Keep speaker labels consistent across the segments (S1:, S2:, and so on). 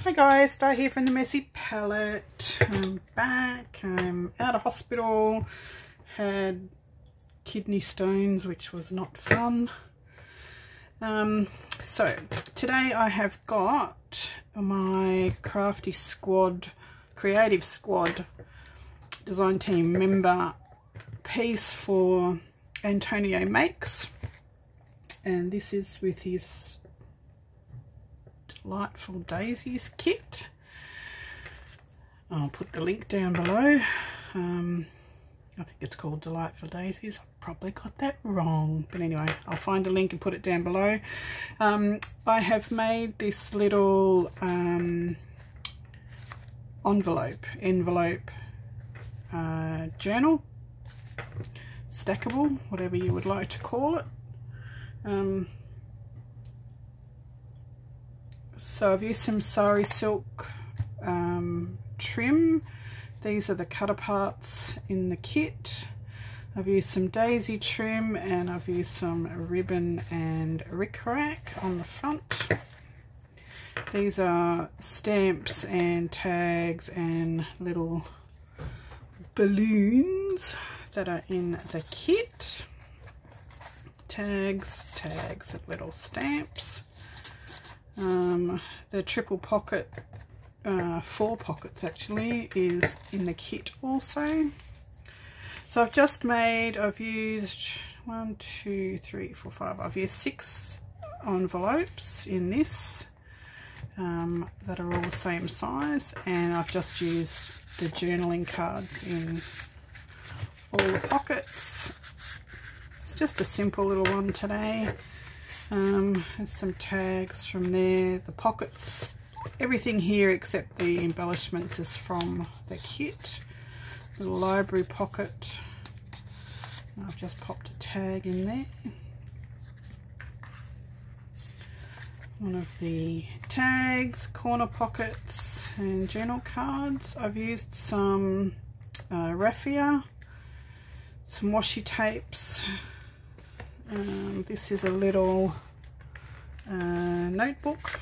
S1: Hi guys, Di here from the Messy Palette. I'm back. I'm out of hospital. Had kidney stones, which was not fun. So today I have got my Creative Squad design team member piece for Antonio Makes, and this is with his Delightful Daisies kit. I'll put the link down below. I think it's called Delightful Daisies. I've probably got that wrong, but anyway, I'll find the link and put it down below. I have made this little envelope journal, stackable, whatever you would like to call it. So I've used some sari silk trim. These are the cut aparts in the kit. I've used some daisy trim, and I've used some ribbon and rickrack on the front. These are stamps and tags and little balloons that are in the kit. Tags and little stamps. The triple pocket, 4 pockets actually, is in the kit also. So I've just made, I've used 1, 2, 3, 4, 5, I've used 6 envelopes in this that are all the same size, and I've just used the journaling cards in all the pockets. It's just a simple little one today. There's some tags from there, the pockets, everything here except the embellishments is from the kit. The library pocket, I've just popped a tag in there. One of the tags, corner pockets and journal cards. I've used some raffia, some washi tapes. This is a little notebook.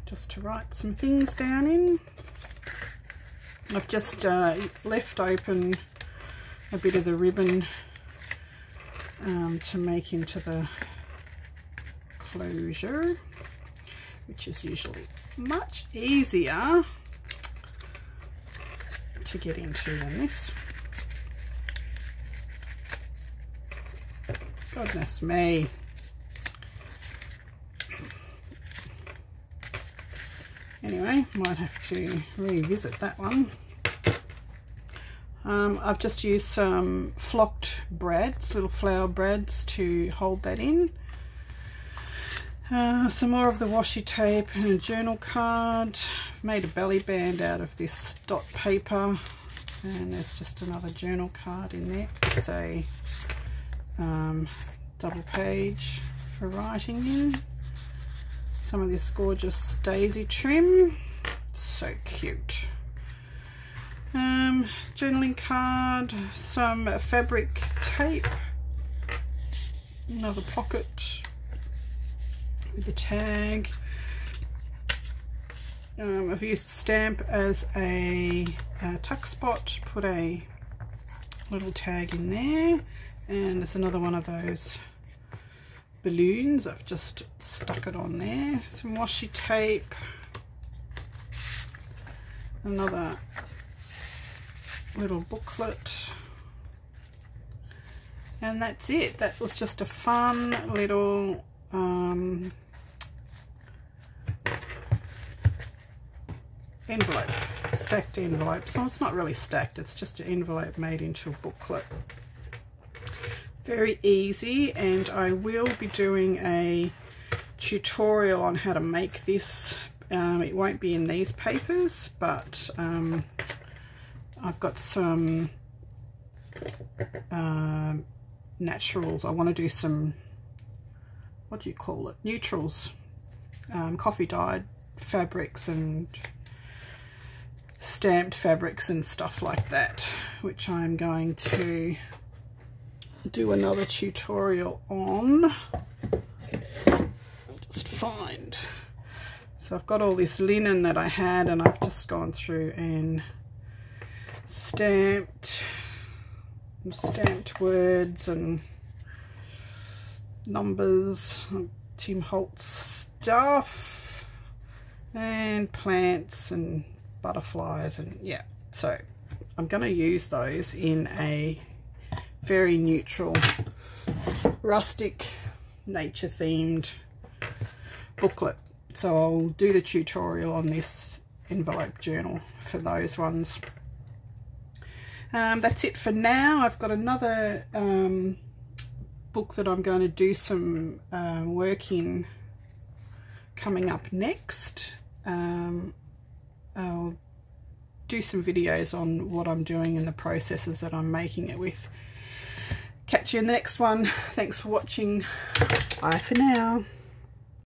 S1: Just to write some things down in. I've just left open a bit of the ribbon to make into the closure, which is usually much easier to get into than this. Goodness me. Anyway, might have to revisit that one. I've just used some flocked brads, little flower brads, to hold that in. Some more of the washi tape and a journal card. Made a belly band out of this dot paper, and there's just another journal card in there. It's a double page for writing in. Some of this gorgeous daisy trim, so cute. Journaling card, some fabric tape, another pocket with a tag. I've used stamp as a tuck spot, put a little tag in there, and there's another one of those balloons. I've just stuck it on there. Some washi tape, another little booklet, and that's it. That was just a fun little envelope, stacked envelope. So it's not really stacked, it's just an envelope made into a booklet. Very easy, and I will be doing a tutorial on how to make this. It won't be in these papers, but I've got some naturals. I want to do some, what do you call it, neutrals, coffee dyed fabrics and stamped fabrics and stuff like that, which I'm going to do another tutorial on. I'll just find. So I've got all this linen that I had, and I've just gone through and stamped words and numbers, Tim Holtz stuff, and plants and butterflies, and yeah. So I'm going to use those in a very neutral, rustic, nature themed booklet. So I'll do the tutorial on this envelope journal for those ones. That's it for now. I've got another book that I'm going to do some work in coming up next. I'll do some videos on what I'm doing and the processes that I'm making it with. Catch you in the next one. Thanks for watching. Bye for now.